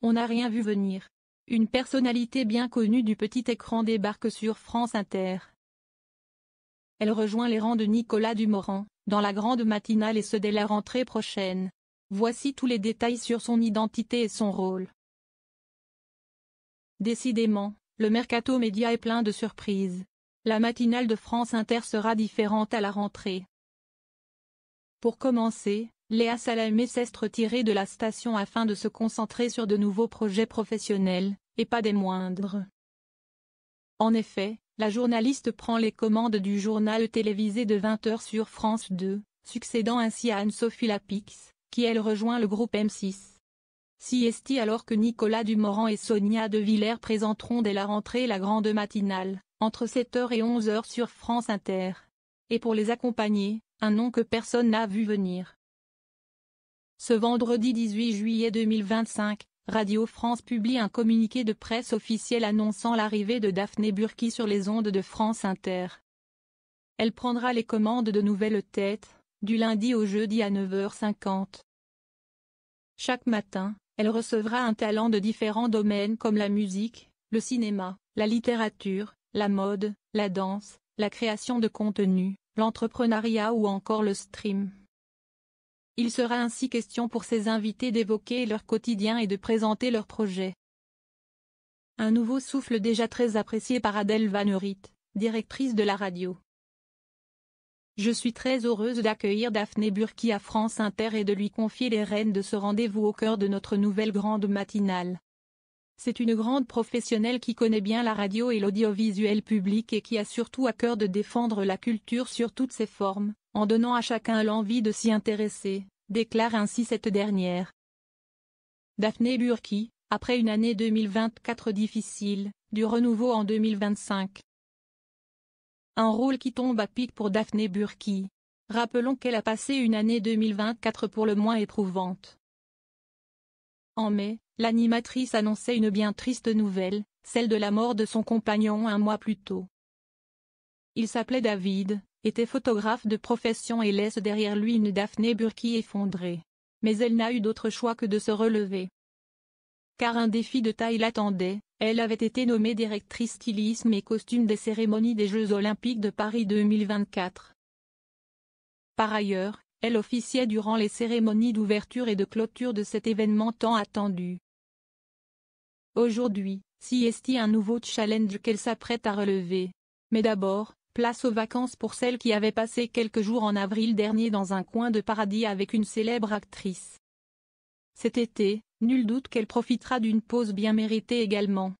On n'a rien vu venir. Une personnalité bien connue du petit écran débarque sur France Inter. Elle rejoint les rangs de Nicolas Dumorand, dans la grande matinale et ce dès la rentrée prochaine. Voici tous les détails sur son identité et son rôle. Décidément, le mercato média est plein de surprises. La matinale de France Inter sera différente à la rentrée. Pour commencer, Léa Salamé s'est retirée de la station afin de se concentrer sur de nouveaux projets professionnels, et pas des moindres. En effet, la journaliste prend les commandes du journal télévisé de 20h sur France 2, succédant ainsi à Anne-Sophie Lapix, qui elle rejoint le groupe M6. CST alors que Nicolas Dumorand et Sonia De Villers présenteront dès la rentrée la grande matinale, entre 7h et 11h sur France Inter. Et pour les accompagner, un nom que personne n'a vu venir. Ce vendredi 18 juillet 2025, Radio France publie un communiqué de presse officiel annonçant l'arrivée de Daphné Burki sur les ondes de France Inter. Elle prendra les commandes de Nouvelles Têtes, du lundi au jeudi à 9h50. Chaque matin, elle recevra un talent de différents domaines comme la musique, le cinéma, la littérature, la mode, la danse, la création de contenu, l'entrepreneuriat ou encore le stream. Il sera ainsi question pour ses invités d'évoquer leur quotidien et de présenter leurs projets. Un nouveau souffle déjà très apprécié par Adèle Van Euryth, directrice de la radio. Je suis très heureuse d'accueillir Daphné Burki à France Inter et de lui confier les rênes de ce rendez-vous au cœur de notre nouvelle grande matinale. C'est une grande professionnelle qui connaît bien la radio et l'audiovisuel public et qui a surtout à cœur de défendre la culture sur toutes ses formes, en donnant à chacun l'envie de s'y intéresser, déclare ainsi cette dernière. Daphné Burki, après une année 2024 difficile, du renouveau en 2025. Un rôle qui tombe à pic pour Daphné Burki. Rappelons qu'elle a passé une année 2024 pour le moins éprouvante. En mai, l'animatrice annonçait une bien triste nouvelle, celle de la mort de son compagnon un mois plus tôt. Il s'appelait David, était photographe de profession et laisse derrière lui une Daphné Burki effondrée. Mais elle n'a eu d'autre choix que de se relever. Car un défi de taille l'attendait, elle avait été nommée directrice stylisme et costume des cérémonies des Jeux Olympiques de Paris 2024. Par ailleurs, elle officiait durant les cérémonies d'ouverture et de clôture de cet événement tant attendu. Aujourd'hui, CST un nouveau challenge qu'elle s'apprête à relever. Mais d'abord, place aux vacances pour celle qui avait passé quelques jours en avril dernier dans un coin de paradis avec une célèbre actrice. Cet été, nul doute qu'elle profitera d'une pause bien méritée également.